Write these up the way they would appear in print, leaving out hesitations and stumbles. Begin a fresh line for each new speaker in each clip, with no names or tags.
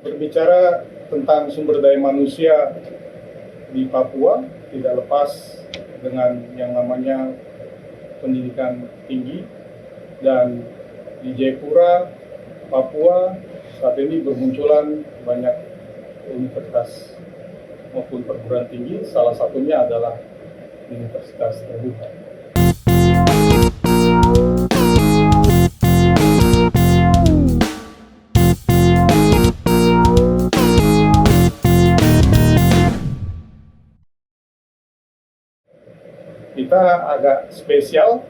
Berbicara tentang sumber daya manusia di Papua, tidak lepas dengan yang namanya pendidikan tinggi, dan di Jayapura, Papua, saat ini bermunculan banyak universitas maupun perguruan tinggi, salah satunya adalah Universitas Terbuka. Kita agak spesial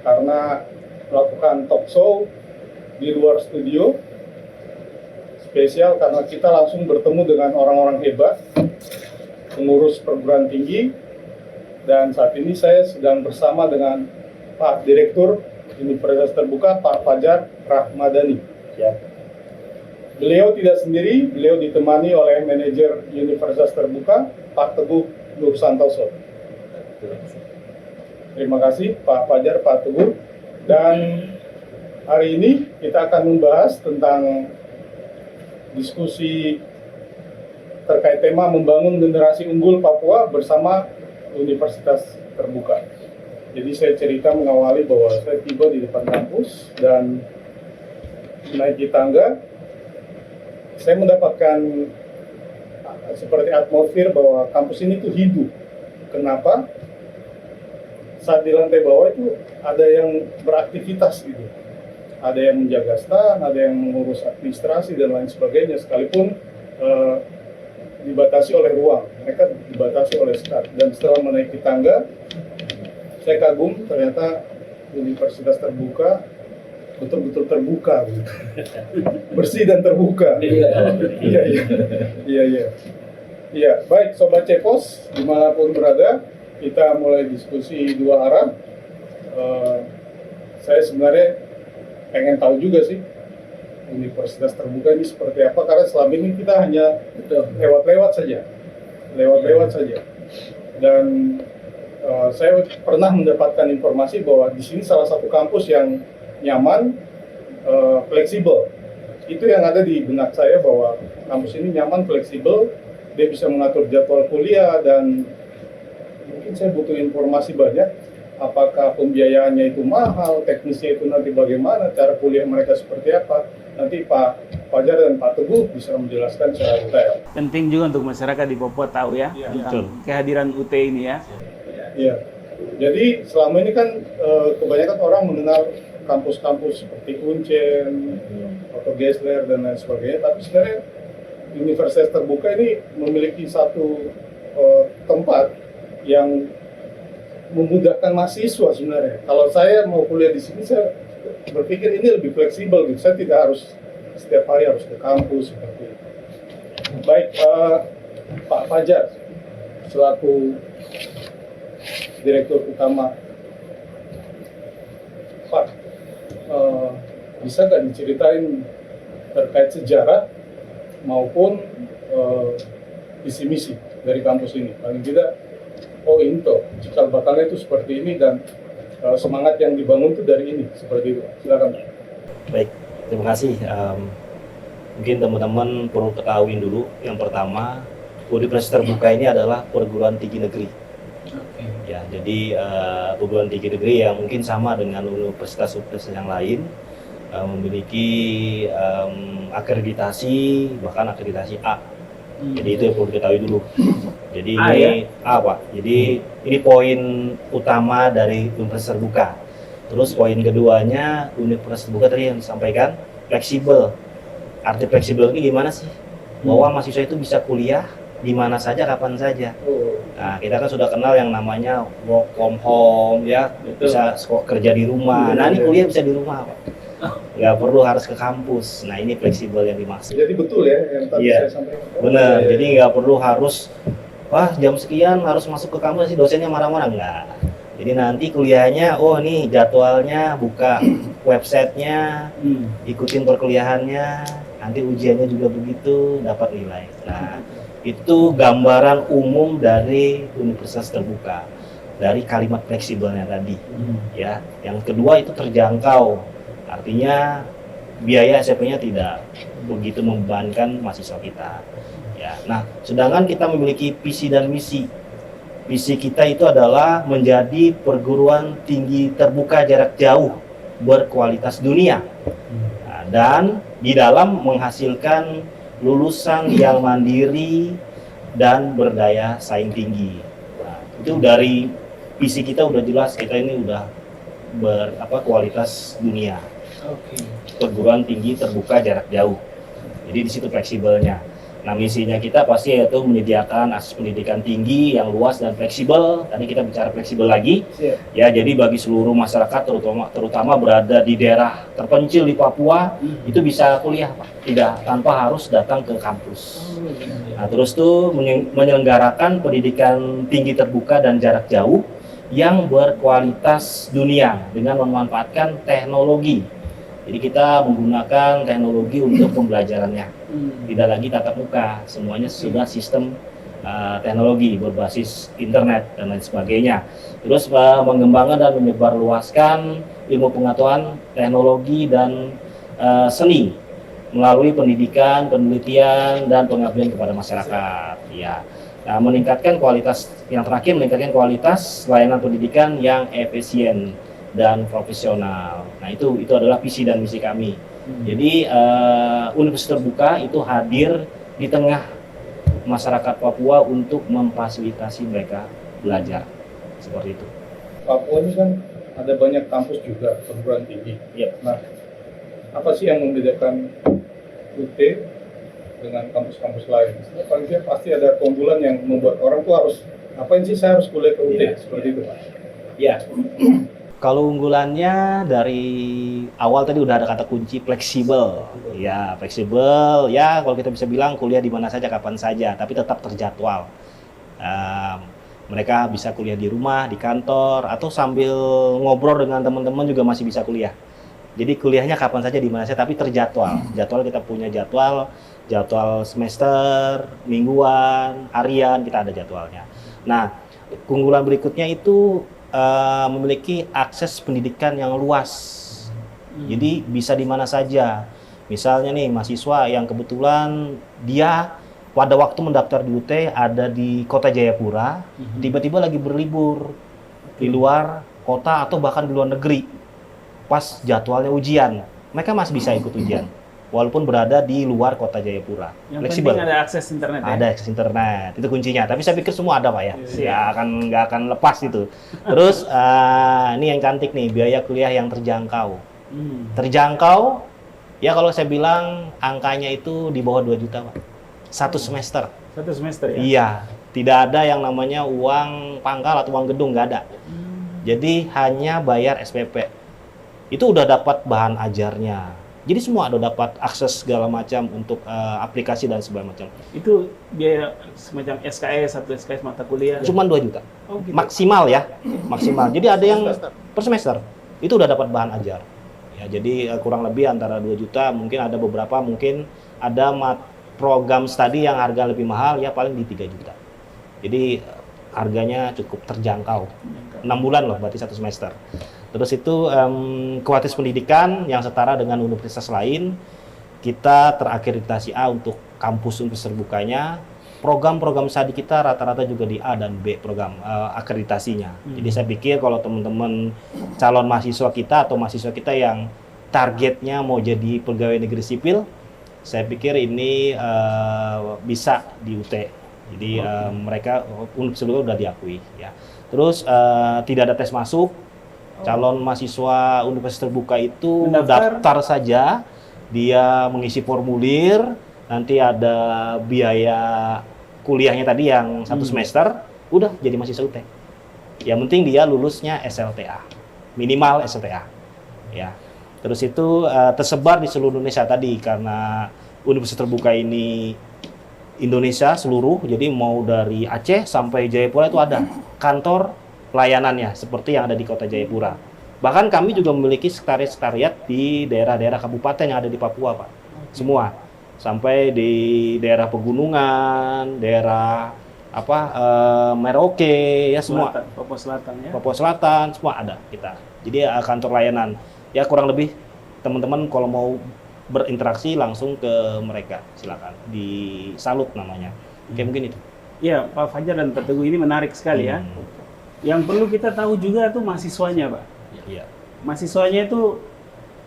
karena melakukan talk show di luar studio. Spesial karena kita langsung bertemu dengan orang-orang hebat, pengurus perguruan tinggi, dan saat ini saya sedang bersama dengan Pak Direktur Universitas Terbuka, Pak Fajar Rahmadani. Ya. Beliau tidak sendiri, beliau ditemani oleh manajer Universitas Terbuka, Pak Teguh Nur Santoso. Terima kasih Pak Fajar, Pak Teguh. Dan hari ini kita akan membahas tentang diskusi terkait tema membangun generasi unggul Papua bersama Universitas Terbuka. Jadi saya cerita mengawali bahwa saya tiba di depan kampus dan naiki tangga, saya mendapatkan seperti atmosfer bahwa kampus ini tuh hidup. Kenapa? Saat di lantai bawah itu ada yang beraktivitas gitu. Ada yang menjaga stand, ada yang mengurus administrasi dan lain sebagainya, sekalipun dibatasi oleh ruang. Mereka dibatasi oleh stand. Dan setelah menaiki tangga, saya kagum ternyata Universitas Terbuka betul-betul terbuka gitu. Bersih dan terbuka. Iya, baik Sobat Cepos dimanapun berada, kita mulai diskusi dua arah. Saya sebenarnya pengen tahu juga sih Universitas Terbuka ini seperti apa, karena selama ini kita hanya lewat-lewat saja. Dan saya pernah mendapatkan informasi bahwa di sini salah satu kampus yang nyaman, fleksibel. Itu yang ada di benak saya, bahwa kampus ini nyaman, fleksibel, dia bisa mengatur jadwal kuliah, dan mungkin saya butuh informasi banyak, apakah pembiayaannya itu mahal, teknisnya itu nanti bagaimana, cara kuliah mereka seperti apa. Nanti Pak Fajar dan Pak Teguh bisa menjelaskan secara detail.
Penting juga untuk masyarakat di Papua tahu ya, tentang kehadiran UT ini ya.
Iya, jadi selama ini kan kebanyakan orang mengenal kampus-kampus seperti Uncen, atau Gesler dan lain sebagainya, tapi sebenarnya Universitas Terbuka ini memiliki satu tempat yang memudahkan mahasiswa sebenarnya. Kalau saya mau kuliah di sini, saya berpikir ini lebih fleksibel gitu. Saya tidak harus setiap hari harus ke kampus seperti itu. Baik, Pak Fajar selaku Direktur Utama, Pak, bisa nggak diceritain terkait sejarah maupun visi misi dari kampus ini? Paling tidak, oh ini toh cikal bakalnya itu seperti ini, dan semangat yang dibangun itu dari ini, seperti itu. Silakan.
Baik, terima kasih. Mungkin teman-teman perlu ketahui dulu, yang pertama, Universitas Terbuka ini adalah perguruan tinggi negeri. Ya, jadi perguruan tinggi negeri yang mungkin sama dengan universitas-universitas yang lain, memiliki akreditasi, bahkan akreditasi A. Jadi itu yang perlu diketahui dulu. Jadi ini A, Pak. Jadi ini poin utama dari Universitas Terbuka. Terus poin keduanya, Universitas Terbuka tadi yang disampaikan, fleksibel. Arti fleksibel ini gimana sih? Bahwa mahasiswa itu bisa kuliah di mana saja, kapan saja. Nah, kita kan sudah kenal yang namanya work from home, ya, bisa kerja di rumah. Nah, ini kuliah bisa di rumah, Pak. Nggak perlu harus ke kampus. Nah, ini fleksibel yang dimaksud.
Jadi betul ya yang tadi saya sampaikan.
Benar. Jadi nggak perlu harus, wah jam sekian harus masuk ke kampus, sih dosennya marah-marah. Nggak. Jadi nanti kuliahnya, oh nih jadwalnya, buka websitenya, ikutin perkuliahannya, nanti ujiannya juga begitu, dapat nilai. Nah, itu gambaran umum dari Universitas Terbuka, dari kalimat fleksibelnya tadi. Ya, yang kedua itu terjangkau. Artinya biaya SPP-nya tidak begitu membebankan mahasiswa kita. Ya, nah, sedangkan kita memiliki visi dan misi. Visi kita itu adalah menjadi perguruan tinggi terbuka jarak jauh berkualitas dunia. Nah, dan di dalam menghasilkan lulusan yang mandiri dan berdaya saing tinggi. Nah, itu dari visi kita udah jelas, kita ini udah kualitas dunia. Perguruan tinggi terbuka jarak jauh. Jadi di situ fleksibelnya. Nah, misinya kita pasti yaitu menyediakan akses pendidikan tinggi yang luas dan fleksibel. Tadi kita bicara fleksibel lagi. Ya, jadi bagi seluruh masyarakat terutama berada di daerah terpencil di Papua itu bisa kuliah, Pak. Tidak tanpa harus datang ke kampus. Nah, terus tuh menyelenggarakan pendidikan tinggi terbuka dan jarak jauh yang berkualitas dunia dengan memanfaatkan teknologi. Jadi kita menggunakan teknologi untuk pembelajarannya. Tidak lagi tatap muka, semuanya sudah sistem teknologi berbasis internet dan lain sebagainya. Terus mengembangkan dan menyebarluaskan ilmu pengetahuan, teknologi dan seni melalui pendidikan, penelitian dan pengabdian kepada masyarakat. Ya. Nah, meningkatkan kualitas meningkatkan kualitas layanan pendidikan yang efisien dan profesional. Nah, itu adalah visi dan misi kami. Jadi Universitas Terbuka itu hadir di tengah masyarakat Papua untuk memfasilitasi mereka belajar seperti itu.
Papua ini kan ada banyak kampus juga perguruan tinggi.
Yep.
Nah, apa sih yang membedakan UT dengan kampus-kampus lain? Paling tidak pasti ada keunggulan yang membuat orang tuh harus ngapain sih saya harus kuliah ke UT seperti itu, Pak?
Ya. Kalau unggulannya dari awal tadi udah ada kata kunci fleksibel. Ya, fleksibel. Ya, kalau kita bisa bilang kuliah di mana saja, kapan saja, tapi tetap terjadwal. Mereka bisa kuliah di rumah, di kantor, atau sambil ngobrol dengan teman-teman juga masih bisa kuliah. Jadi kuliahnya kapan saja, di mana saja, tapi terjadwal. Jadwal kita punya jadwal semester, mingguan, harian, kita ada jadwalnya. Nah, keunggulan berikutnya itu memiliki akses pendidikan yang luas. Jadi bisa di mana saja. Misalnya nih mahasiswa yang kebetulan dia pada waktu mendaftar di UT ada di Kota Jayapura, tiba-tiba lagi berlibur di luar kota atau bahkan di luar negeri. Pas jadwalnya ujian, mereka masih bisa ikut ujian walaupun berada di luar Kota Jayapura.
Yang
fleksibel.
penting ada akses internet ya?
Ada akses internet, itu kuncinya. Tapi saya pikir semua ada, Pak ya.
Iya.
Nggak akan lepas itu. Terus ini yang cantik nih, biaya kuliah yang terjangkau. Terjangkau, ya kalau saya bilang angkanya itu di bawah 2 juta, Pak. Satu semester.
Satu semester ya?
Iya, tidak ada yang namanya uang pangkal atau uang gedung, nggak ada. Jadi hanya bayar SPP. Itu udah dapat bahan ajarnya. Jadi semua udah dapat akses segala macam untuk aplikasi dan segala macam.
Itu biaya semacam SKS, satu SKS mata kuliah?
Cuman 2 juta.
Oh, gitu.
Maksimal ya, maksimal. Jadi ada yang per semester, itu udah dapat bahan ajar. Ya, jadi kurang lebih antara 2 juta, mungkin ada beberapa, mungkin ada program studi yang harga lebih mahal, ya paling di 3 juta. Jadi harganya cukup terjangkau. 6 bulan loh, berarti 1 semester. Terus itu kualitas pendidikan yang setara dengan universitas lain. Kita terakreditasi A untuk kampus universitas terbukanya. Program-program studi kita rata-rata juga di A dan B program akreditasinya. Jadi saya pikir kalau teman-teman calon mahasiswa kita atau mahasiswa kita yang targetnya mau jadi pegawai negeri sipil, saya pikir ini bisa di UT. Jadi mereka universitas sudah diakui ya. Terus tidak ada tes masuk. Calon mahasiswa universitas terbuka itu daftar saja, dia mengisi formulir, nanti ada biaya kuliahnya tadi yang 1 semester, udah jadi mahasiswa UT. Yang penting dia lulusnya SLTA, minimal SLTA. Ya. Terus itu tersebar di seluruh Indonesia tadi karena universitas terbuka ini Indonesia seluruh, jadi mau dari Aceh sampai Jayapura itu ada kantor layanannya seperti yang ada di Kota Jayapura. Bahkan kami juga memiliki sekretariat di daerah-daerah kabupaten yang ada di Papua, Pak. Semua. Sampai di daerah pegunungan, daerah Merauke, ya semua.
Papua Selatan ya.
Papua Selatan semua ada kita. Jadi kantor layanan. Ya kurang lebih teman-teman kalau mau berinteraksi langsung ke mereka. Silakan. Di Salut namanya. Oke, mungkin itu.
Ya, Pak Fajar dan Pak Teguh, ini menarik sekali ya. Yang perlu kita tahu juga tuh mahasiswanya, Pak.
Iya.
Mahasiswanya itu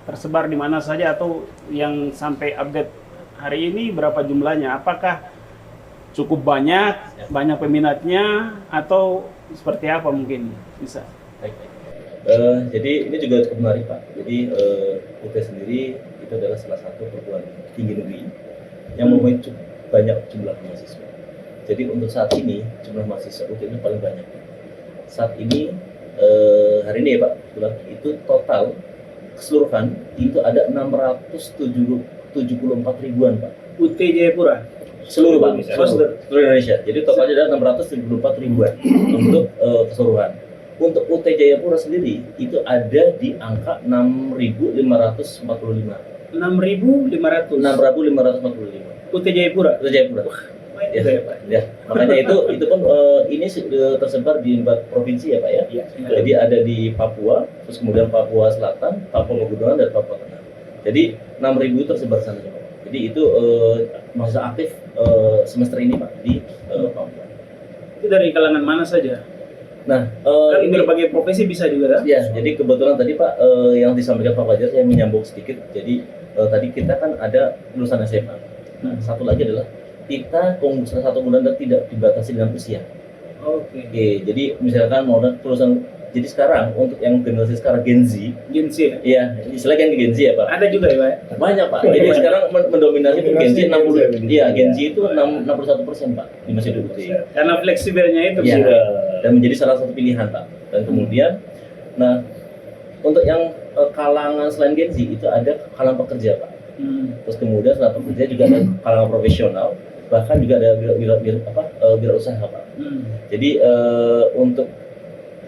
tersebar di mana saja atau yang sampai update hari ini berapa jumlahnya? Apakah cukup banyak peminatnya atau seperti apa mungkin bisa?
Baik. Jadi ini juga cukup menarik Pak. Jadi UT sendiri itu adalah salah satu perguruan tinggi negeri yang mempunyai cukup banyak jumlah mahasiswa. Jadi untuk saat ini jumlah mahasiswa UT ini paling banyak. Saat ini hari ini ya Pak, itu total keseluruhan itu ada 674 ribuan Pak.
UT Jayapura?
Seluruh Pak,
Indonesia.
seluruh Indonesia. Jadi totalnya ada 674 ribuan untuk keseluruhan. Untuk UT Jayapura sendiri itu ada di angka 6.545.
6.500.
6.545.
UT Jayapura?
UT Jayapura. Ya, ya. Makanya itu pun ini tersebar di 4 provinsi ya Pak ya.
Iya.
Jadi ada di Papua, terus kemudian Papua Selatan, Papua Pegunungan dan Papua Tengah. Jadi 6.000 tersebar sana Pak. Jadi itu masa aktif semester ini Pak di Papua.
Itu dari kalangan mana saja?
Nah,
Kan
ini
berbagai profesi bisa juga kan?
ya, jadi kebetulan tadi Pak yang disampaikan Pak Fajar saya menyambung sedikit. Jadi tadi kita kan ada lulusan SMA. Nah, satu lagi adalah kita salah satu bulan tidak dibatasi dengan usia.
Oke.
Oke, jadi misalkan mau lulusan, jadi sekarang untuk yang generasi sekarang Gen Z,
Gen Z ya?
iya, istilahnya kan Gen Z ya Pak.
Ada juga ya Pak?
Banyak Pak. Jadi sekarang mendominasi itu Gen Z 60, iya Gen Z itu 61% Pak di masih UT.
Karena fleksibelnya itu
Iya.
sudah.
Dan menjadi salah satu pilihan Pak. Dan kemudian, nah untuk yang kalangan selain Gen Z itu ada kalangan pekerja Pak. Terus kemudian setelah pekerja juga ada kalangan profesional, bahkan juga ada wirausaha Pak. Jadi untuk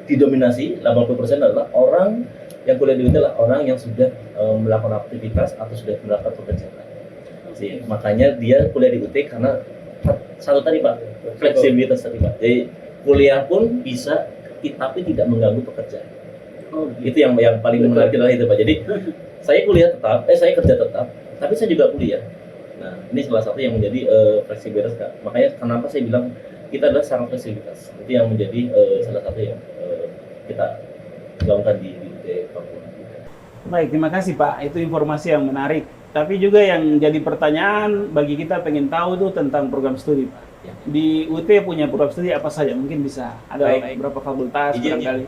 didominasi 80% adalah orang yang kuliah di UT adalah orang yang sudah melakukan aktivitas atau sudah melakukan pekerjaan. Makanya dia kuliah di UT karena satu tadi Pak, fleksibilitas tadi Pak. Jadi kuliah pun bisa tapi tidak mengganggu pekerjaan. Itu yang paling menarik adalah itu Pak. Jadi saya kuliah tetap, saya kerja tetap, tapi saya juga kuliah. Nah, ini salah satu yang menjadi fleksibilitas Kak. Makanya kenapa saya bilang kita adalah sangat fleksibilitas. Itu yang menjadi salah satu yang kita gaungkan di UT Papua.
Baik, terima kasih Pak. Itu informasi yang menarik. Tapi juga yang jadi pertanyaan bagi kita pengen tahu tuh tentang program studi Pak.
Ya.
Di UT punya program studi apa saja? Mungkin bisa ada berapa fakultas barangkali?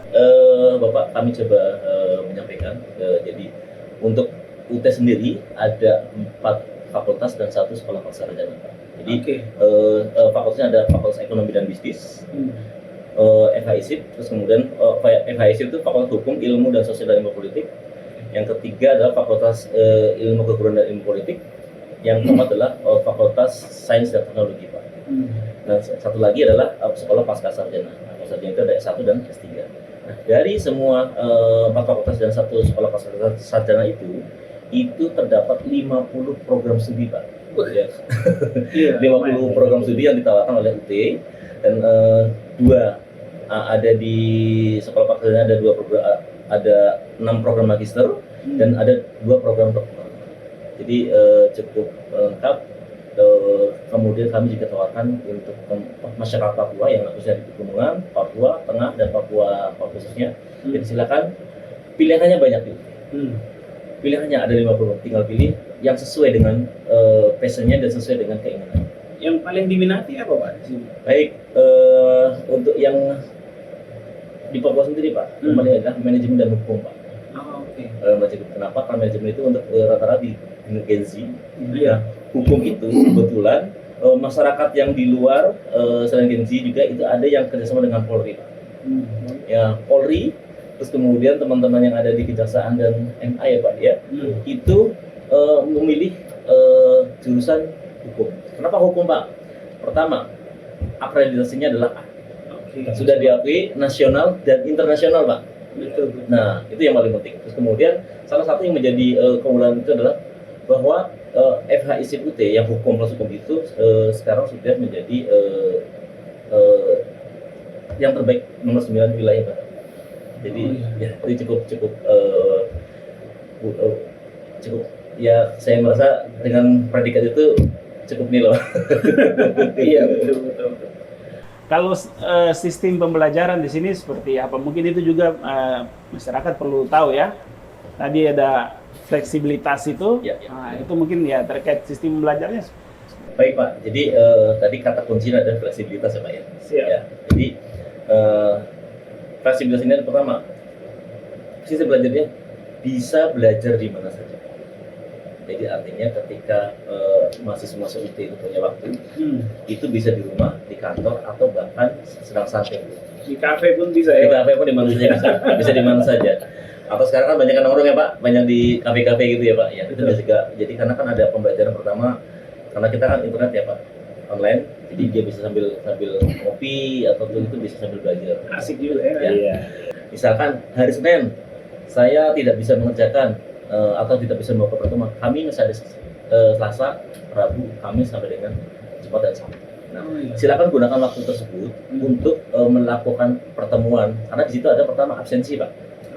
Bapak kami coba menyampaikan. Jadi untuk UT sendiri ada 4 fakultas dan 1 sekolah pasarjana. Jadi fakultasnya ada Fakultas Ekonomi dan Bisnis, FHISIP, terus kemudian FHISIP itu Fakultas Hukum, Ilmu dan Sosial dan Ilmu Politik. Yang ketiga adalah Fakultas Ilmu Keguruan dan Ilmu Politik. Yang keempat adalah Fakultas Sains dan Teknologi Pak. Dan satu lagi adalah Sekolah Pasca Sarjana. Sarjana itu ada S1 dan S3. Nah, dari semua 4 fakultas dan 1 sekolah pasca sarjana itu terdapat 50 program studi Pak. Ya. 50 program studi yang ditawarkan oleh UT dan 2 ada di sekolah pasca sarjana ada 2 program, ada 6 program magister dan ada 2 program doktoral. Jadi cukup lengkap. Kemudian kami juga tawarkan untuk masyarakat Papua yang khususnya di Pegunungan, Papua Tengah dan Papua khususnya. Jadi silakan, pilihannya banyak. Pilihannya ada 50, tinggal pilih yang sesuai dengan passionnya dan sesuai dengan keinginan.
Yang paling diminati apa Pak di sini?
Baik, untuk yang di Papua sendiri Pak, yang paling adalah manajemen dan hukum Pak. Kenapa? Karena manajemen itu untuk rata-rata di Gen Z. Ya, hukum itu kebetulan masyarakat yang di luar selain Gen Z juga itu ada yang kerjasama dengan Polri Pak. Ya, Polri, terus kemudian teman-teman yang ada di Kejaksaan dan MA ya Pak ya, itu memilih jurusan hukum. Kenapa hukum Pak? Pertama, akreditasinya adalah A. Sudah diakui nasional dan internasional Pak. Nah, itu yang paling penting. Terus kemudian salah satu yang menjadi keunggulan itu adalah bahwa FHISIP UT yang hukum plus hukum itu sekarang sudah menjadi yang terbaik nomor 9 wilayah Pak. Jadi ya itu cukup ya saya merasa dengan predikat itu cukup nih loh.
Iya, betul. Kalau sistem pembelajaran di sini seperti apa? Mungkin itu juga masyarakat perlu tahu ya. Tadi ada fleksibilitas itu,
Ya.
Nah, itu mungkin ya terkait sistem belajarnya.
Baik Pak, jadi tadi kata kuncinya adalah fleksibilitas ya Pak ya.
Siap.
Ya, jadi fleksibilitas ini adalah pertama, sistem belajarnya bisa belajar di mana saja. Jadi artinya ketika mahasiswa UT itu punya waktu, itu bisa di rumah, di kantor, atau bahkan sedang santai.
Di kafe pun bisa
Di
ya.
kafe pun di mana saja bisa di mana saja. Atau sekarang kan banyak kan nongkrong ya Pak, banyak di kafe-kafe gitu ya Pak. Ya itu bisa juga. Jadi karena kan ada pembelajaran pertama, karena kita kan internet ya Pak, online. Jadi dia bisa sambil ngopi atau itu bisa sambil belajar.
Asik juga ya.
Ya.
Iya.
Misalkan hari Senin saya tidak bisa mengerjakan atau tidak bisa melakukan pertemuan, kami masih ada Selasa, Rabu, Kamis sampai dengan Jumat dan Sabtu. Nah, silakan gunakan waktu tersebut untuk melakukan pertemuan, karena di situ ada pertama absensi Pak.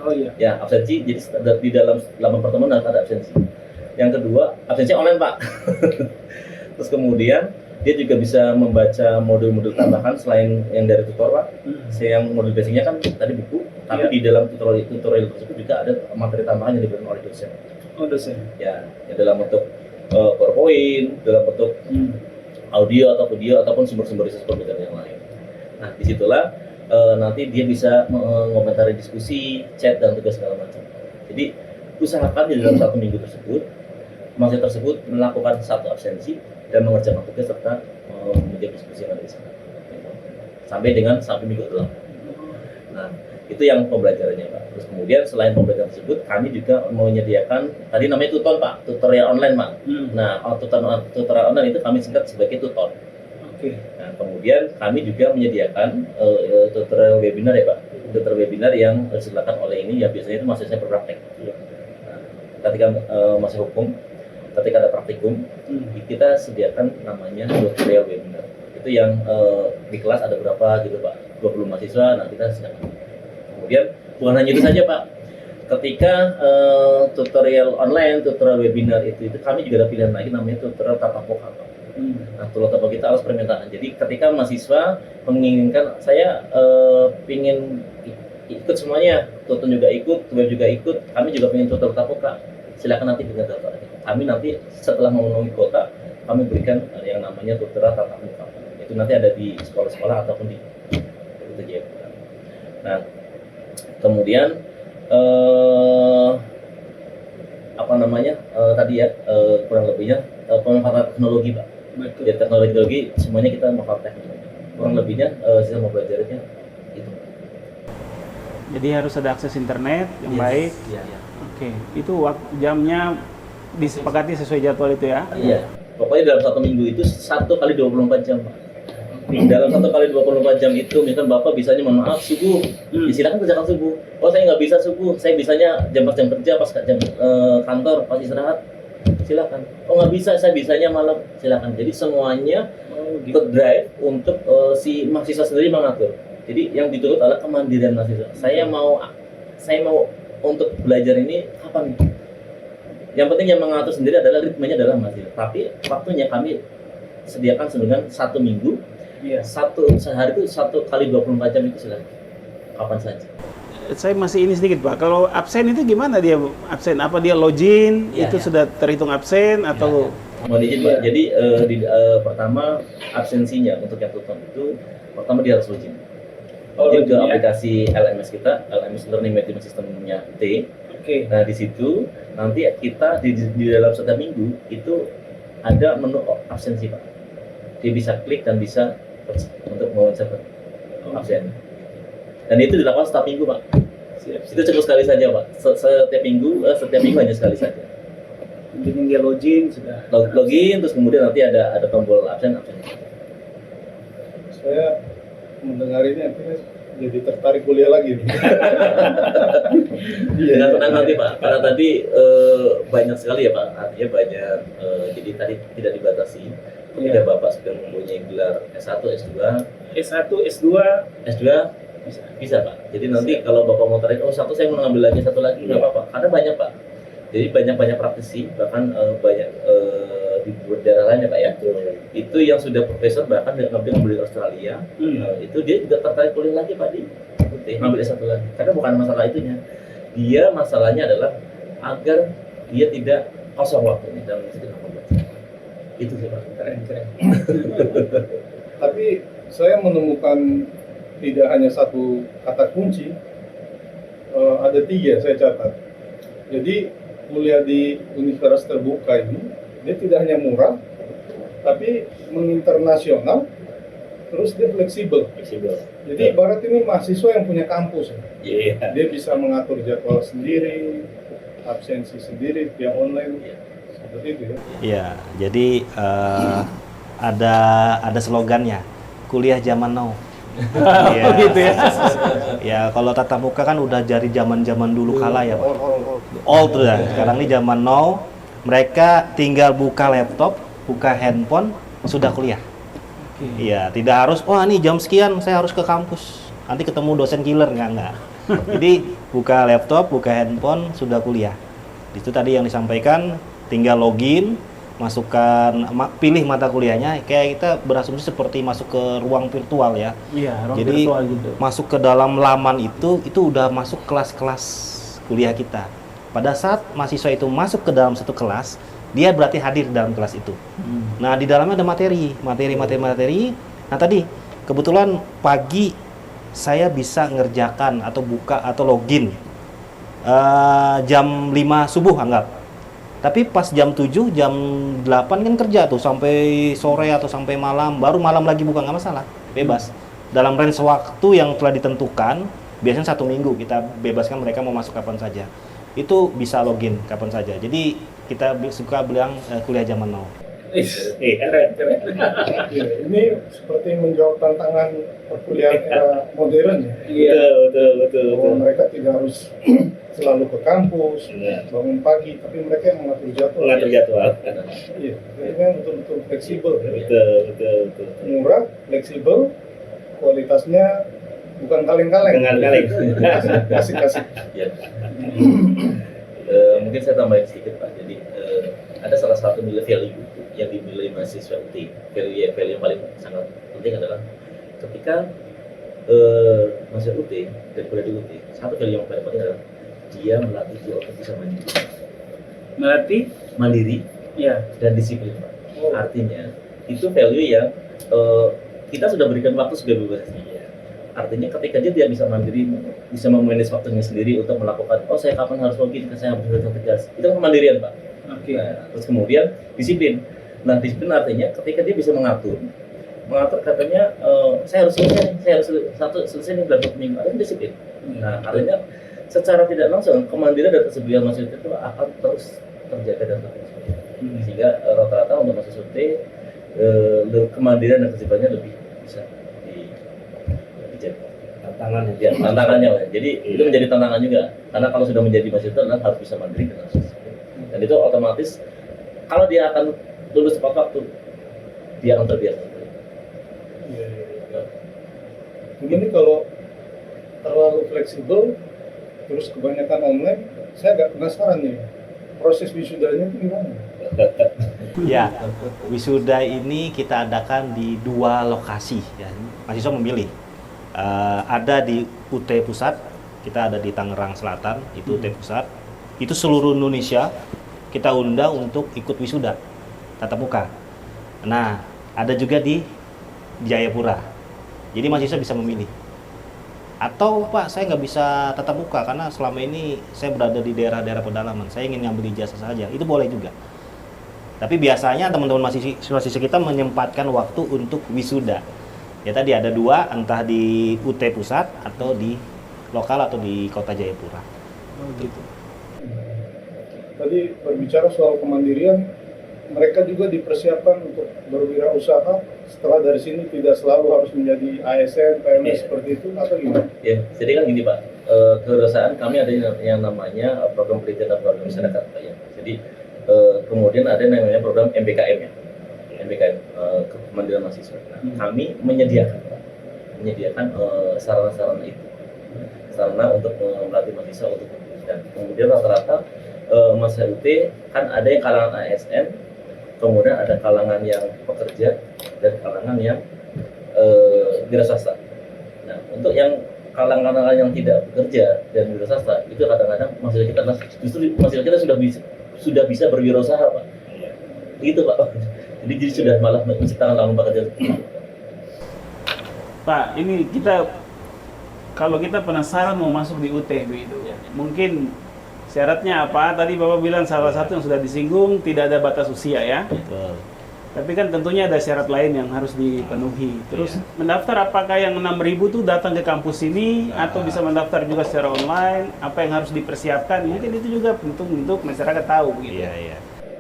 Oh iya.
Ya absensi, jadi di dalam laman pertemuan ada absensi. Yang kedua absensi online Pak. Terus kemudian dia juga bisa membaca modul-modul tambahan selain yang dari tutor Pak. Yang modul basicnya kan tadi buku, tapi di dalam tutorial tersebut juga ada materi tambahan yang diberikan oleh dosen.
Oh dosen.
Ya dalam bentuk PowerPoint, dalam bentuk audio atau video ataupun sumber-sumber riset pembelajaran yang lain. Nah disitulah nanti dia bisa mengomentari diskusi, chat dan tugas segala macam. Jadi usahakan di dalam 1 minggu tersebut mahasiswa tersebut melakukan 1 absensi dan mengerjakan tugas serta menjadi diskusi yang ada di sana sampai dengan 1 minggu telah. Nah itu yang pembelajarannya Pak. Terus kemudian selain pembelajaran tersebut kami juga menyediakan tadi namanya tutor Pak, tutorial online Pak. Nah tutorial online itu kami singkat sebagai tutor.
Oke.
Nah kemudian kami juga menyediakan tutorial webinar ya Pak, tutorial webinar yang disediakan oleh ini ya biasanya itu mahasiswa berpraktek. Nah, ketika masih hukum, ketika ada praktikum, kita sediakan namanya tutorial webinar. Itu yang di kelas ada berapa gitu Pak, 20 mahasiswa, nah kita sediakan. Kemudian bukan hanya itu saja Pak, ketika tutorial online, tutorial webinar itu kami juga ada pilihan lagi namanya tutorial tatap muka Pak. Nah, tutorial tatap muka kita harus permintaan. Jadi ketika mahasiswa menginginkan saya ingin ikut semuanya, tutor juga ikut, web juga ikut, kami juga ingin tutorial tatap muka, silakan nanti dengan daftar. Kami nanti setelah memenuhi kuota, kami berikan yang namanya tutorial tatap muka. Itu nanti ada di sekolah-sekolah ataupun di UTJ. Nah, kemudian tadi ya kurang lebihnya pemanfaatan teknologi Pak.
Betul.
Ya teknologi semuanya kita memanfaatkan teknologi. Kurang lebihnya sistem pembelajarannya itu.
Jadi harus ada akses internet yang baik.
Iya.
Oke. Itu jamnya disepakati sesuai jadwal itu ya.
Iya. Pokoknya dalam 1 minggu itu 1 kali 24 jam Pak. Dalam 1 kali 24 jam itu, misalkan Bapak bisanya mohon maaf subuh, ya silakan kerjakan subuh. Oh saya nggak bisa subuh, saya bisanya jam kerja, pas jam kantor, pas istirahat, silakan. Oh nggak bisa, saya bisanya malam, silakan. Jadi semuanya drive untuk si mahasiswa sendiri mengatur. Jadi yang dituntut adalah kemandirian mahasiswa. Saya mau untuk belajar ini kapan? Yang penting yang mengatur sendiri adalah ritmenya adalah mahasiswa. Tapi waktunya kami sediakan dengan 1 minggu.
Iya.
Sehari itu 1 kali 24 jam itu silakan kapan saja.
Saya masih ini sedikit Pak. Kalau absen itu gimana dia absen? Apa dia login?
Ya,
itu
ya.
sudah terhitung absen atau?
Mohon izin Pak. Jadi pertama absensinya untuk yang tutor itu pertama dia harus login. Login ke aplikasi LMS kita, LMS Learning Management System-nya T.
Oke.
Nah di situ nanti kita di dalam setiap minggu itu ada menu absensi Pak. Dia bisa klik dan bisa untuk mencatat absen. Dan itu dilakukan setiap minggu Pak. Itu cukup sekali saja Pak. Setiap minggu hanya sekali saja.
Jadi dia login sudah.
Login terus kemudian nanti ada tombol absen.
Saya mendengar ini akhirnya jadi tertarik kuliah lagi.
Dengan tenang nanti Pak, karena tadi banyak sekali ya Pak, artinya banyak, jadi tadi tidak dibatasi. Ketika Bapak sudah mempunyai gelar S1, S2, S2 bisa Pak. Jadi nanti kalau Bapak mau tarik, satu saya mau ngambil lagi, satu lagi, nggak apa-apa. Karena banyak Pak, Jadi banyak praktisi, bahkan banyak di daerah lainnya Pak ya. Itu yang sudah profesor bahkan ngambil di Australia, itu dia juga tertarik kuliah lagi Pak di UT, ngambil S1 lagi. Karena bukan masalah itunya, dia masalahnya adalah agar dia tidak kosong waktunya dalam mengikuti pembelajaran. Itu sih Pak.
Keren. Tapi saya menemukan tidak hanya satu kata kunci, ada 3 saya catat. Jadi kuliah di universitas terbuka ini, dia tidak hanya murah, tapi menginternasional, terus dia fleksibel. Jadi ibarat ini mahasiswa yang punya kampus.
Iya.
Dia bisa mengatur jadwal sendiri, absensi sendiri via online, seperti itu ya.
Iya, jadi ada slogannya, kuliah zaman now. Iya.
Gitu ya.
Ya kalau tatap muka kan udah dari zaman dulu kala ya Pak. Old tuh ya. Sekarang ini zaman now, mereka tinggal buka laptop, buka handphone, sudah kuliah. Iya, tidak harus, wah nih jam sekian saya harus ke kampus, nanti ketemu dosen killer, enggak. Jadi buka laptop, buka handphone, sudah kuliah. Itu tadi yang disampaikan, tinggal login, masukkan, pilih mata kuliahnya, kayak kita berasumsi seperti masuk ke ruang virtual ya.
Iya, ruang
Jadi
virtual gitu.
masuk ke dalam laman itu udah masuk kelas-kelas kuliah kita. Pada saat mahasiswa itu masuk ke dalam satu kelas, dia berarti hadir dalam kelas itu. Nah, di dalamnya ada materi. Nah, tadi kebetulan pagi saya bisa ngerjakan atau buka atau login jam 5 subuh anggap. Tapi pas jam 7, jam 8 kan kerja tuh sampai sore atau sampai malam, baru malam lagi buka, nggak masalah, bebas. Dalam range waktu yang telah ditentukan, biasanya 1 minggu kita bebaskan mereka mau masuk kapan saja. Itu bisa login kapan saja. Jadi kita suka bilang kuliah zaman now.
Keren. Ini seperti menjawab tantangan perkuliahan era modern ya.
Betul.
Bahwa mereka tidak harus selalu ke kampus, bangun pagi, tapi mereka yang mengatur jadwal. Iya, ini kan betul-betul fleksibel.
Betul.
Murah, fleksibel, kualitasnya bukan kaleng-kaleng. Kasih.
Ya. Mungkin saya tambahin sedikit Pak. Jadi ada salah satu nilai value yang dimiliki mahasiswa UT. Value yang paling sangat penting adalah ketika mahasiswa UT dan kuliah di UT, satu value yang paling penting adalah dia melatih dia untuk bisa
Melatih?
mandiri
Iya.
dan disiplin Pak. Artinya itu value yang kita sudah berikan waktu sebagai bebas. Artinya ketika dia bisa mandiri, bisa memanage waktunya sendiri untuk melakukan, saya kapan harus login, saya harus bertugas. Itu kan kemandirian Pak. Nah, terus kemudian disiplin. Nah, disiplin artinya ketika dia bisa mengatur katanya saya harus selesai nih dalam 1 minggu. Itu disiplin. Nah, artinya secara tidak langsung kemandirian dan kesediaan mahasiswa itu akan terus terjaga dan terus. Sehingga rata-rata untuk mahasiswa UT kemandirian dan kesibukannya lebih bisa tantangannya. Jadi itu menjadi tantangan juga, karena kalau sudah menjadi mahasiswa harus bisa mandiri dan harus disiplin. Dan itu otomatis kalau dia akan lulus tepat waktu, dia akan terbiasa.
Begini kalau terlalu fleksibel, terus kebanyakan online, saya agak penasaran nih, proses wisudanya itu gimana?
Ya, wisuda ini kita adakan di 2 lokasi ya. Mahasiswa memilih. Ada di UT Pusat, kita ada di Tangerang Selatan, itu UT Pusat. Itu seluruh Indonesia kita undang untuk ikut wisuda tatap muka. Nah, ada juga di Jayapura. Jadi mahasiswa bisa memilih. Atau Pak, saya nggak bisa tatap muka karena selama ini saya berada di daerah-daerah pedalaman. Saya ingin ngambil ijazah saja. Itu boleh juga. Tapi biasanya teman-teman mahasiswa kita menyempatkan waktu untuk wisuda. Ya tadi ada 2, entah di UT Pusat atau di lokal atau di Kota Jayapura.
Gitu.
Tadi berbicara soal kemandirian, mereka juga dipersiapkan untuk berwirausaha setelah dari sini tidak selalu harus menjadi ASN, PNS seperti itu atau gimana?
Ya, jadi kan gini Pak, kewirausahaan kami ada yang namanya program pendidikan dan program masyarakat Pak ya. Jadi kemudian ada yang namanya program MBKM ya. MBKM, Kemandirian Mahasiswa. Nah, kami menyediakan sarana-sarana itu, sarana untuk melatih mahasiswa untuk pendidikan. Kemudian rata-rata masa UT kan ada yang kalangan ASN, kemudian ada kalangan yang pekerja dan kalangan yang wira swasta. Nah, untuk yang kalangan yang tidak bekerja dan wira swasta itu kadang-kadang mahasiswa kita justru mahasiswa kita sudah bisa berwirausaha, Pak. Gitu, Pak. Jadi sudah malah menciptakan lapangan pekerjaan.
Pak, ini kita kalau kita penasaran mau masuk di UT begitu, mungkin syaratnya apa? Tadi Bapak bilang salah satu yang sudah disinggung tidak ada batas usia ya.
Betul.
Tapi kan tentunya ada syarat lain yang harus dipenuhi. Terus mendaftar apakah yang 6.000 tuh datang ke kampus ini atau bisa mendaftar juga secara online? Apa yang harus dipersiapkan? Mungkin itu juga penting untuk masyarakat tahu begitu.
Iya, iya.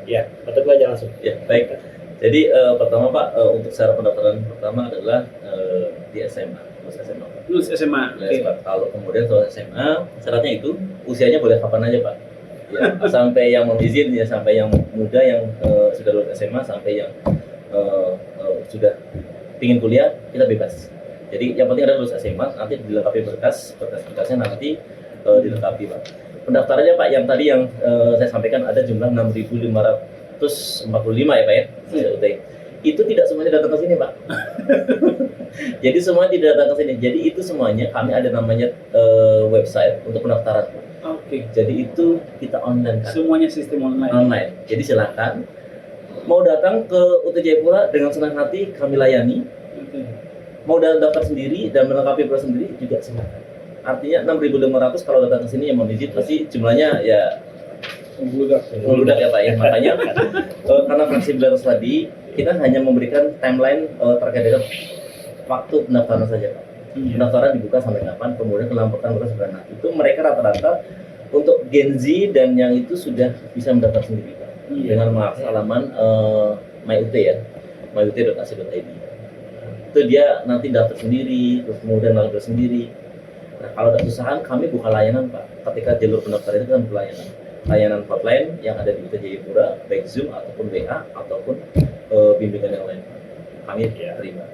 Ya, betul aja langsung.
Ya, baik. Jadi pertama Pak, untuk syarat pendaftaran pertama adalah di SMA, lulus SMA.
Lulus SMA.
Oke. Kalau kemudian setelah SMA, syaratnya itu usianya boleh kapan aja Pak. Ya, sampai yang mau izin ya, sampai yang muda yang sudah lulus SMA, sampai yang sudah ingin kuliah, kita bebas. Jadi yang penting adalah lulus SMA, nanti dilengkapi berkas-berkasnya nanti dilengkapi Pak. Pendaftarannya Pak, yang tadi yang saya sampaikan ada jumlah 6.545 ya Pak ya, UT. Itu tidak semuanya datang ke sini Pak. Jadi semuanya tidak datang ke sini. Jadi itu semuanya kami ada namanya website untuk pendaftaran.
Oke.
Jadi itu kita online kan.
Semuanya sistem online.
Online. Jadi silakan mau datang ke UT Jayapura dengan senang hati kami layani.
Oke.
Mau daftar sendiri dan melengkapi proses sendiri juga silakan. Artinya 6.500 kalau datang ke sini yang mau digit pasti jumlahnya ya membludak ya Pak ya. Makanya karena fleksibilitas tadi kita hanya memberikan timeline terkait dengan waktu pendaftaran saja Pak. Pendaftaran dibuka sampai kapan, kemudian kelampukan berkas berana. Itu mereka rata-rata untuk Gen Z dan yang itu sudah bisa mendaftar sendiri Pak. Dengan mengakses alaman MyUT ya, myut.ac.id. Itu dia nanti daftar sendiri, terus kemudian daftar sendiri. Nah, kalau ada kesusahan, kami buka layanan Pak. Ketika jalur pendaftaran itu kan buka layanan hotline yang ada di UT Jayapura, baik Zoom ataupun WA ataupun bimbingan yang lain. Kami terima.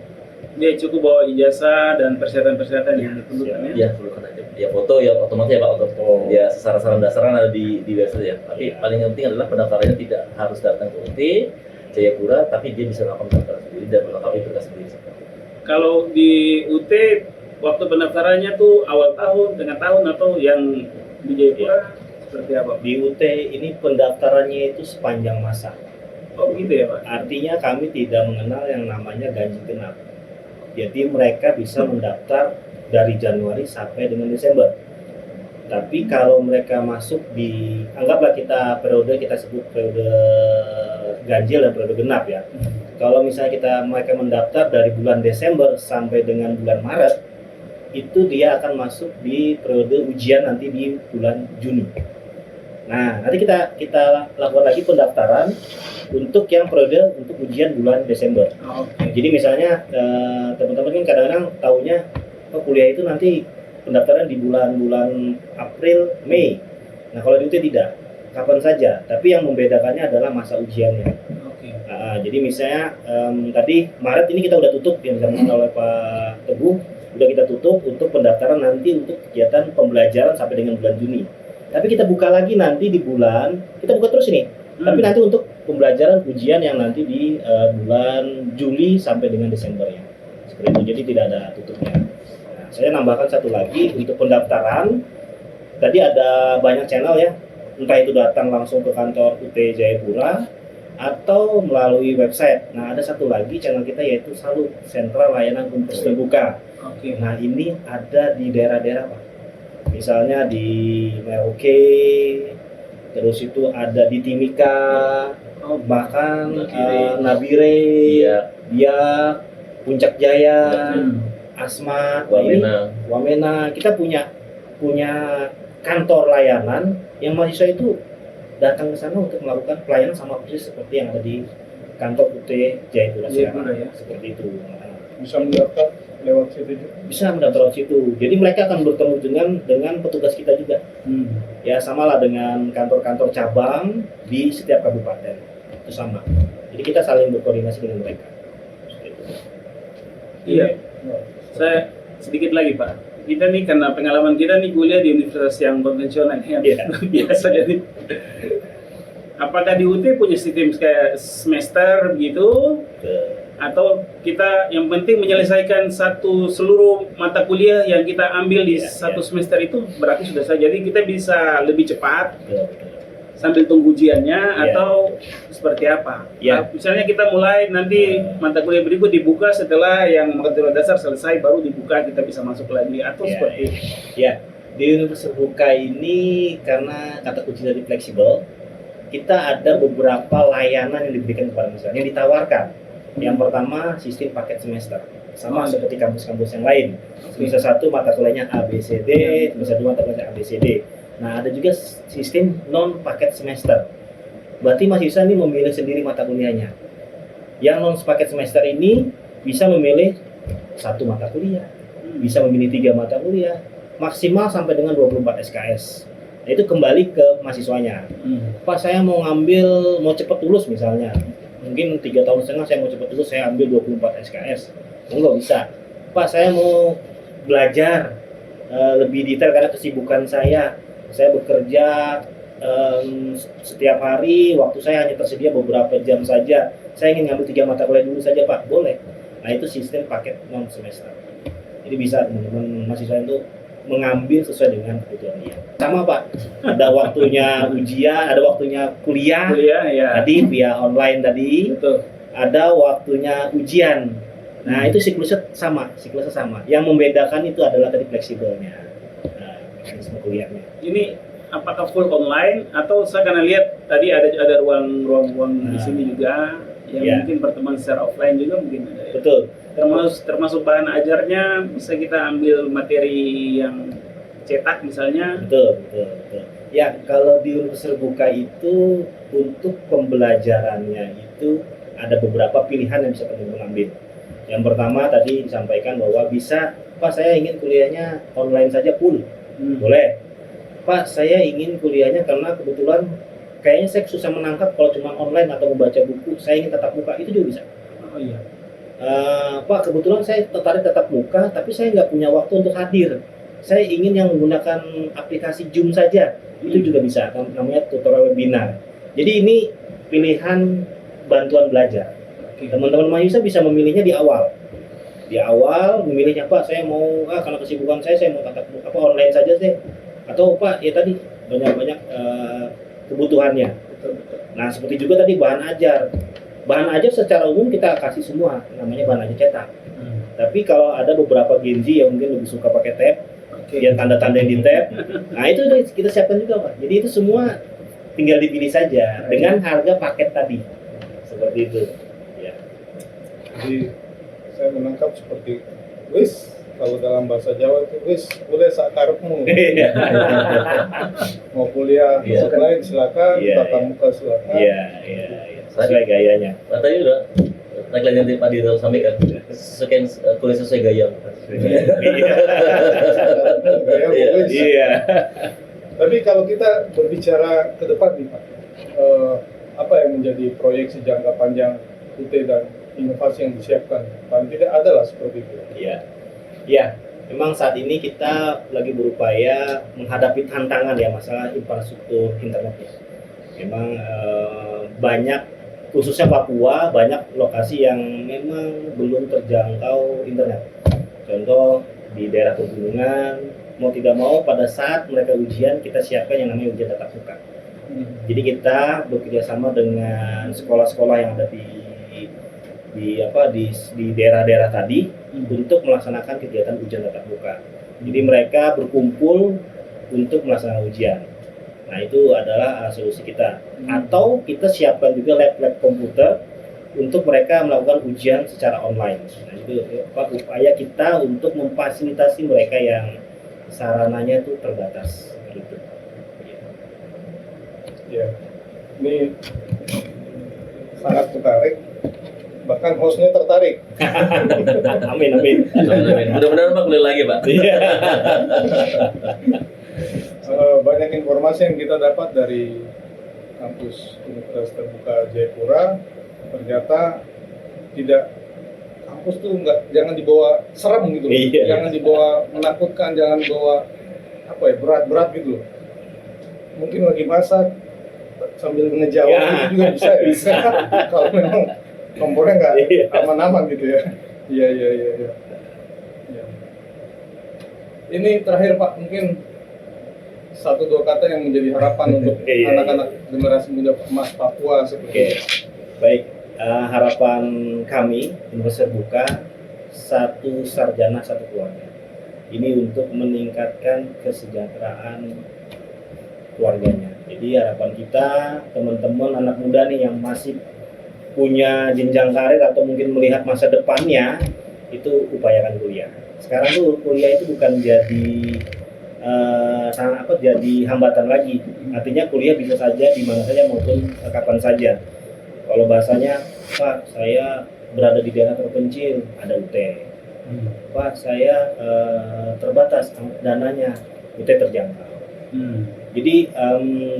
Dia cukup bawa ijazah dan persyaratan-persyaratan yang diperlukan ya.
Iya, perlukan aja. Ya foto ya otomatis ya Pak, foto. Ya saran-saran dasaran ada di website ya. Tapi paling penting adalah pendaftarannya tidak harus datang ke UT Jayapura, tapi dia bisa melakukan pendaftaran sendiri dan melengkapi berkas sendiri.
Kalau di UT waktu pendaftarannya tuh awal tahun, tengah tahun atau yang di Jayapura seperti apa?
Di UT ini pendaftarannya itu sepanjang masa.
Oh gitu ya Pak?
Artinya kami tidak mengenal yang namanya ganjil genap. Jadi mereka bisa mendaftar dari Januari sampai dengan Desember. Tapi kalau mereka masuk di, anggaplah kita sebut periode ganjil dan periode genap ya. Kalau misalnya mereka mendaftar dari bulan Desember sampai dengan bulan Maret, itu dia akan masuk di periode ujian nanti di bulan Juni. Nah, nanti kita lakukan lagi pendaftaran untuk yang periode untuk ujian bulan Desember. Jadi misalnya teman-teman kan kadang-kadang taunya kuliah itu nanti pendaftaran di bulan-bulan April, Mei. Nah, kalau di UT tidak, kapan saja. Tapi yang membedakannya adalah masa ujiannya. Jadi misalnya tadi Maret ini kita udah tutup yang disampaikan oleh Pak Teguh, udah kita tutup untuk pendaftaran nanti untuk kegiatan pembelajaran sampai dengan bulan Juni. Tapi kita buka lagi nanti di kita buka terus ini. Tapi nanti untuk pembelajaran ujian yang nanti di bulan Juli sampai dengan Desember ya. Seperti itu, jadi tidak ada tutupnya. Nah, saya nambahkan satu lagi untuk pendaftaran. Tadi ada banyak channel ya, entah itu datang langsung ke kantor UT Jayapura atau melalui website. Nah, ada satu lagi channel kita yaitu Salut, Sentra Layanan Universitas Terbuka. Nah, ini ada di daerah-daerah Pak. Misalnya di Merauke, terus itu ada di Timika, bahkan Nabire, Biak, Puncak Jaya, Asmat, Wamena. Kita punya kantor layanan yang mahasiswa itu datang ke sana untuk melakukan pelayanan sama persis seperti yang ada di kantor UT Jayapura ya. Seperti itu.
Bisa mendaftar lewat situ juga?
Bisa mendaftar lewat situ. Jadi mereka akan bertemu dengan petugas kita juga. Ya samalah dengan kantor-kantor cabang di setiap kabupaten. Itu sama. Jadi kita saling berkoordinasi dengan mereka.
Iya. Saya sedikit lagi Pak. kita nih karena pengalaman kita nih kuliah di universitas yang konvensional yang
Iya.
biasa jadi. Apakah di UT punya sistem kayak semester gitu atau kita yang penting menyelesaikan seluruh mata kuliah yang kita ambil di
Iya,
satu semester itu berarti sudah saja. Jadi kita bisa lebih cepat
Betul.
sambil tunggu ujiannya
Iya.
atau seperti apa?
Iya.
Nah, misalnya kita mulai nanti mata kuliah berikut dibuka setelah yang mata kuliah dasar selesai baru dibuka kita bisa masuk lagi atau
Iya,
seperti itu.
Ya, di Universitas Terbuka ini karena kata kunci dari fleksibel, kita ada beberapa layanan yang diberikan kepada mahasiswa, yang ditawarkan. Yang pertama, sistem paket semester. Sama seperti kampus-kampus yang lain. Semester 1 mata kuliahnya A, B, C, D, semester 2 mata kuliahnya A, B, C, D. Nah, ada juga sistem non paket semester. Berarti mahasiswa ini memilih sendiri mata kuliahnya. Yang non paket semester ini bisa memilih satu mata kuliah, bisa memilih 3 mata kuliah, maksimal sampai dengan 24 SKS. Nah, itu kembali ke mahasiswanya. Pak, saya mau cepet lulus misalnya. Mungkin 3,5 tahun saya mau cepet lulus, saya ambil 24 SKS. Enggak bisa. Pak, saya mau belajar lebih detail karena kesibukan saya bekerja setiap hari, waktu saya hanya tersedia beberapa jam saja. Saya ingin ngambil 3 mata kuliah dulu saja, Pak. Boleh. Nah, itu sistem paket non semester. Jadi bisa teman-teman mahasiswa itu mengambil sesuai dengan kebutuhan dia. Sama Pak, ada waktunya ujian, ada waktunya kuliah.
Kuliah ya.
Tadi via online tadi,
Betul.
ada waktunya ujian. Nah, itu siklusnya sama. Yang membedakan itu adalah tadi fleksibelnya. Nah, mekanisme kuliahnya.
Ini apakah full online atau saya karena lihat tadi ada ruang di sini juga yang
Iya.
mungkin pertemuan secara offline juga mungkin ada ya.
Betul.
Termasuk bahan ajarnya bisa kita ambil materi yang cetak misalnya.
Betul. Ya, kalau di Universitas Terbuka itu untuk pembelajarannya itu ada beberapa pilihan yang bisa teman-teman ambil. Yang pertama tadi disampaikan bahwa bisa, Pak, saya ingin kuliahnya online saja full. Boleh. Pak, saya ingin kuliahnya karena kebetulan kayaknya saya susah menangkap kalau cuma online atau membaca buku, saya ingin tatap muka, itu juga bisa.
Oh iya.
Pak, kebetulan saya tertarik tatap muka, tapi saya nggak punya waktu untuk hadir. Saya ingin yang menggunakan aplikasi Zoom saja, itu juga bisa, namanya tutorial webinar. Jadi ini pilihan bantuan belajar.
Oke.
Teman-teman mahasiswa bisa memilihnya di awal. Di awal memilihnya, Pak, saya mau karena kesibukan saya mau tatap muka online saja sih. Atau Pak, ya tadi banyak kebutuhannya.
Betul.
Nah, seperti juga tadi bahan ajar. Bahan ajar secara umum kita kasih semua, namanya bahan ajar cetak. Tapi kalau ada beberapa Gen Z yang mungkin lebih suka pakai tab,
Oke.
yang tanda-tanda yang di tab, nah itu kita siapkan juga, Pak. Jadi itu semua tinggal dipilih saja dengan harga paket tadi. Seperti itu. Ya.
Jadi saya menangkap seperti wis, kalau dalam bahasa Jawa itu wis boleh sakarepmu. Mau kuliah
Iya.
online silakan,
Iya,
tatap
iya.
muka silakan.
Iya. Sesuai gayanya.
Nah, tadi udah tagline yang Pak Dino sampaikan, kuliah sesuai gaya.
Gaya
Iya.
wis.
Iya.
Tapi kalau kita berbicara ke depan nih Pak, apa yang menjadi proyeksi jangka panjang UT dan inovasi yang disiapkan? Paling tidak ada lah seperti itu.
Iya. Ya, memang saat ini kita lagi berupaya menghadapi tantangan ya masalah infrastruktur internet. Memang banyak, khususnya Papua, banyak lokasi yang memang belum terjangkau internet. Contoh di daerah pegunungan, mau tidak mau pada saat mereka ujian kita siapkan yang namanya ujian tatap muka. Jadi kita bekerjasama dengan sekolah-sekolah yang ada di daerah-daerah tadi untuk melaksanakan kegiatan ujian tatap muka. Jadi mereka berkumpul untuk melaksanakan ujian. Nah, itu adalah solusi kita. Atau kita siapkan juga lab-lab komputer untuk mereka melakukan ujian secara online. Nah, itu upaya kita untuk memfasilitasi mereka yang sarananya itu terbatas. Gitu.
Ya, ini sangat menarik. Bahkan hostnya tertarik.
Amin.
Mudah-mudahan Pak kuliah lagi, Pak.
Iya.
Banyak informasi yang kita dapat dari kampus Universitas Terbuka Jayapura. Ternyata tidak kampus tuh jangan dibawa serem gitu,
Iya.
jangan dibawa menakutkan, jangan dibawa apa ya berat-berat gitu. Mungkin lagi masak sambil ngejawab
Ya.
itu juga bisa ya.
Bisa.
Kalau memang kompornya nggak
Iya.
aman-aman gitu ya. Iya. Iya. Ini terakhir Pak, mungkin 1-2 kata yang menjadi harapan untuk
Iya.
anak-anak generasi muda emas Papua seperti
Oke,
ini.
baik. Harapan kami Universitas Terbuka, 1 sarjana 1 keluarga. Ini untuk meningkatkan kesejahteraan keluarganya. Jadi harapan kita teman-teman anak muda nih yang masih punya jenjang karir atau mungkin melihat masa depannya, itu upayakan kuliah. Sekarang tuh kuliah itu bukan jadi jadi hambatan lagi. Artinya kuliah bisa saja di mana saja maupun kapan saja. Kalau bahasanya, Pak, saya berada di daerah terpencil, ada UT. Pak, saya terbatas dananya, UT terjangkau. Jadi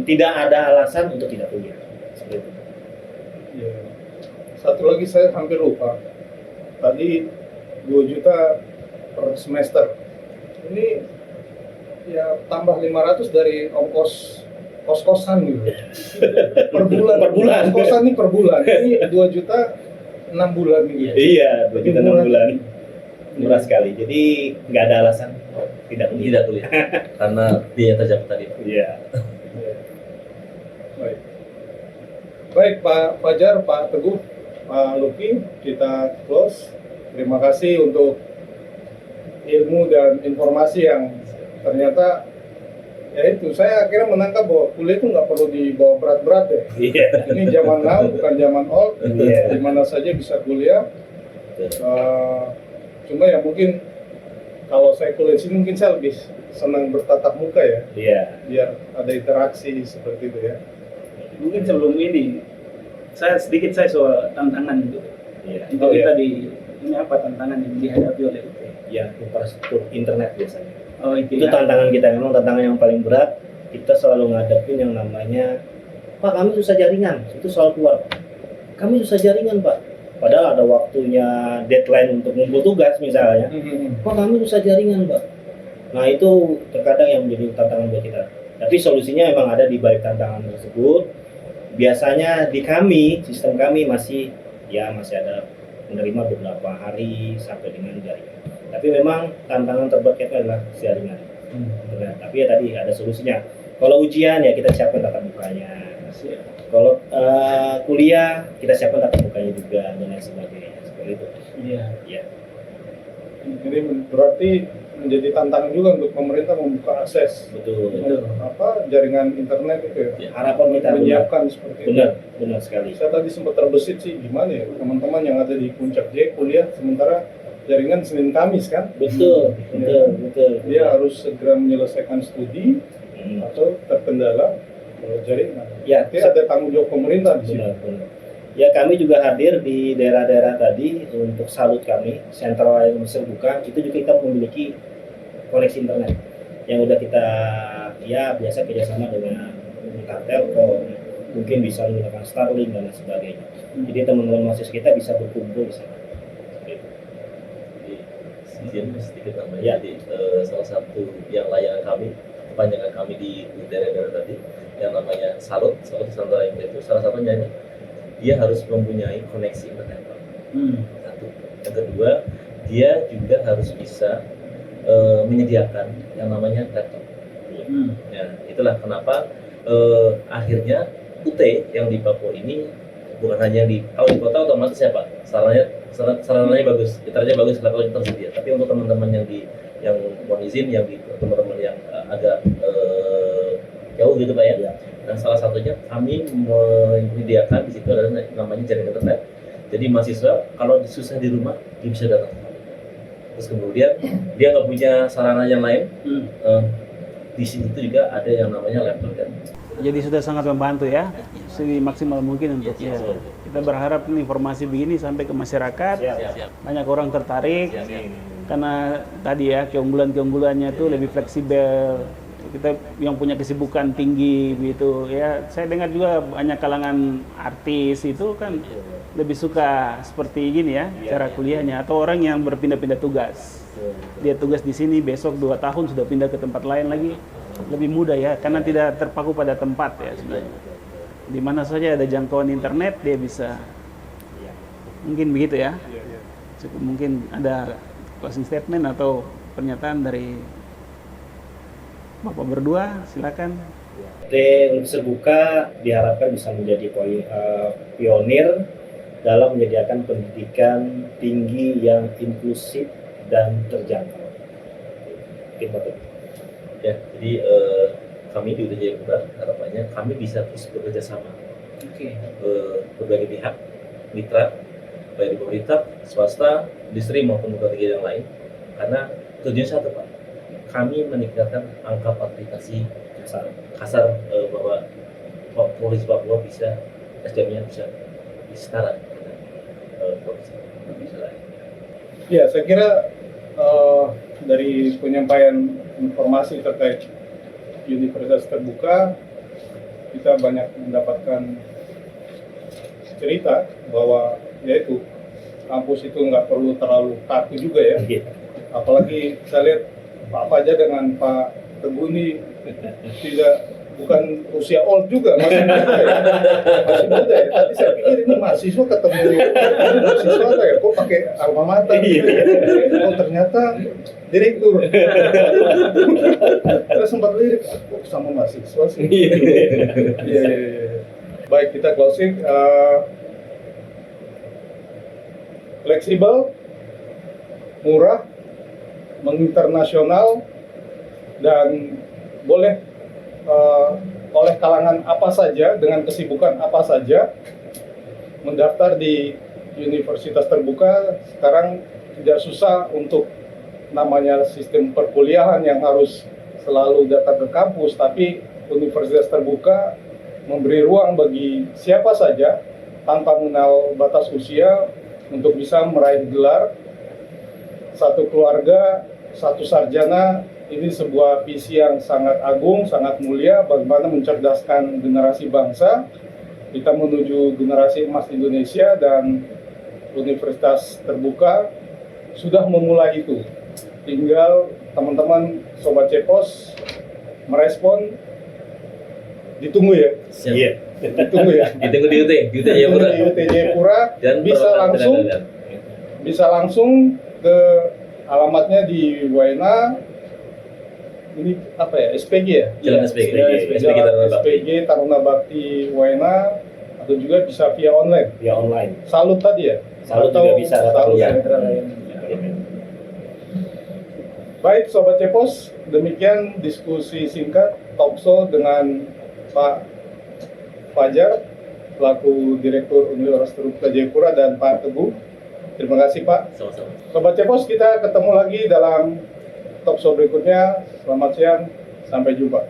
tidak ada alasan untuk tidak kuliah. Seperti itu.
Iya. Satu lagi saya hampir lupa. Tadi 2 juta per semester. Ini ya tambah 500 dari ongkos kos-kosan gitu. Per bulan.
Per bulan.
Kos-kosan nih per bulan. Ini 2 juta 6 bulan gitu.
Iya, 2 juta 6
Murah.
bulan. Murah sekali. Jadi nggak ada alasan tidak kuliah.
Tidak kuliah karena biaya terjangkau tadi.
Iya.
Baik. Baik Pak Fajar, Pak Teguh, Pak Luki, kita close. Terima kasih untuk ilmu dan informasi yang ternyata ya itu saya akhirnya menangkap bahwa kuliah itu nggak perlu dibawa berat-berat ya.
Iya.
Ini zaman now bukan zaman old,
Iya.
di mana saja bisa kuliah. Cuma ya mungkin kalau saya kuliah sini mungkin saya lebih senang bertatap muka ya,
Iya.
biar ada interaksi seperti itu ya.
Mungkin sebelum ini saya soal tantangan gitu.
Iya.
Untuk kita ini apa tantangan yang dihadapi oleh UT?
Ya, infrastruktur internet biasanya.
Oh
Itu tantangan kita, memang tantangan yang paling berat. Kita selalu ngadepin yang namanya, Pak, kami susah jaringan. Itu soal keluar. Kami susah jaringan, Pak. Padahal ada waktunya, deadline untuk ngumpul tugas misalnya. Pak, kami susah jaringan, Pak. Nah, itu terkadang yang menjadi tantangan buat kita. Tapi solusinya memang ada di balik tantangan tersebut. Biasanya di kami, sistem kami masih ada menerima beberapa hari sampai dengan jaringan. Tapi memang tantangan terberat kita adalah jaringan. Internet. Tapi ya tadi ada solusinya. Kalau ujian ya kita siapkan tatap mukanya. Kalau kuliah kita siapkan tatap mukanya juga dan lain sebagainya. Seperti itu.
Iya.
Ya.
Jadi berarti menjadi tantangan juga untuk pemerintah membuka akses
Betul.
jaringan internet itu ya.
Harapan kita benar,
Menyiapkan seperti itu.
benar sekali.
Saya tadi sempat terbesit sih gimana ya teman-teman yang ada di Puncak J kuliah sementara jaringan Senin Kamis kan.
Betul.
Dia harus segera menyelesaikan studi atau terkendala jaringan.
Ya,
Jadi ada tanggung jawab pemerintah di sini.
benar. Ya, kami juga hadir di daerah-daerah tadi untuk salut kami. Sentral yang terbuka itu juga kita memiliki koneksi internet yang udah kita biasa kerjasama dengan Telkom, mungkin bisa menggunakan Starlink dan lain sebagainya. Jadi teman-teman mahasiswa kita bisa berkumpul di sana.
Izin sedikit tambah.
Ya.
Jadi salah satu yang layanan kami, kepanjangan kami di daerah-daerah tadi yang namanya Salut Santara itu salah satunya ini dia harus mempunyai koneksi internet. Satu. Yang kedua, dia juga harus bisa menyediakan yang namanya laptop. Ya, itulah kenapa akhirnya UT yang di Papua ini bukan hanya kalau di kota otomatis ya Pak, sarananya bagus, gitarnya bagus, laptopnya tersedia. Tapi untuk teman-teman yang mohon izin, yang di teman-teman yang agak jauh gitu Pak ya. Dan salah satunya kami menyediakan di situ adalah namanya jaringan internet. Jadi mahasiswa kalau susah di rumah dia bisa datang. Terus kemudian dia nggak punya sarana yang lain. Di sini itu juga ada yang namanya laptop kan.
Jadi sudah sangat membantu ya, semaksimal mungkin untuk ya. Kita berharap informasi begini sampai ke masyarakat, banyak orang tertarik, karena tadi ya keunggulannya itu lebih fleksibel. Kita yang punya kesibukan tinggi gitu ya. Saya dengar juga banyak kalangan artis itu kan lebih suka seperti gini ya cara kuliahnya, atau orang yang berpindah-pindah tugas. Dia tugas di sini, besok 2 tahun sudah pindah ke tempat lain lagi, lebih mudah ya, karena tidak terpaku pada tempat ya sebenarnya. Di mana saja ada jangkauan internet dia bisa. Mungkin begitu ya. Cukup mungkin ada closing statement atau pernyataan dari Bapak berdua, silakan.
Universitas Terbuka diharapkan bisa menjadi pionir dalam menyediakan pendidikan tinggi yang inklusif dan terjangkau. Mungkin Bapak.
Ya, jadi kami di UT Jayapura harapannya kami bisa terus bekerja sama. Berbagai pihak, mitra, baik di pemerintah, swasta, industri maupun lembaga yang lain. Karena tujuan satu Pak, kami meningkatkan angka partisipasi kasar bahwa polisi Papua bisa SDM-nya bisa setara dengan provinsi lain.
Ya, saya kira dari penyampaian informasi terkait Universitas Terbuka, kita banyak mendapatkan cerita bahwa yaitu kampus itu nggak perlu terlalu kaku juga ya. Apalagi saya lihat Pak Fajar dengan Pak Teguh ini bukan usia old juga, masih muda ya. Masih muda ya. Tadi saya pikir ini mahasiswa ketemu mahasiswa ya, kok pakai alma mater gitu ya. Oh ternyata direktur. Saya sempat lirik, kok sama mahasiswa sih. Iya. Baik, kita closing. Fleksibel, murah, menginternasional, dan boleh oleh kalangan apa saja, dengan kesibukan apa saja, mendaftar di Universitas Terbuka. Sekarang tidak susah untuk namanya sistem perkuliahan yang harus selalu datang ke kampus, tapi Universitas Terbuka memberi ruang bagi siapa saja tanpa mengenal batas usia untuk bisa meraih gelar. Satu keluarga, satu sarjana, ini sebuah visi yang sangat agung, sangat mulia, bagaimana mencerdaskan generasi bangsa, kita menuju generasi emas Indonesia, dan Universitas Terbuka sudah memulai itu. Tinggal teman-teman Sobat Cepos merespon, ditunggu ya.
Iya.
Ditunggu ya.
Ditunggu di UT Jayapura.
Di UT Jayapura,
Dan
bisa langsung ke alamatnya di Waena. Ini apa ya, SPG ya?
Jalan SPG.
Jalan SPG Taruna Bakti Waena, atau juga bisa via online.
Via online.
Salut tadi ya?
Salut juga bisa.
Salut
Ya.
Baik Sobat Cepos, demikian diskusi singkat talkshow dengan Pak Fajar, selaku Direktur Universitas Terbuka Jayapura, dan Pak Teguh. Terima kasih Pak.
Sama-sama.
Sobat Cepos, kita ketemu lagi dalam talkshow berikutnya. Selamat siang, sampai jumpa.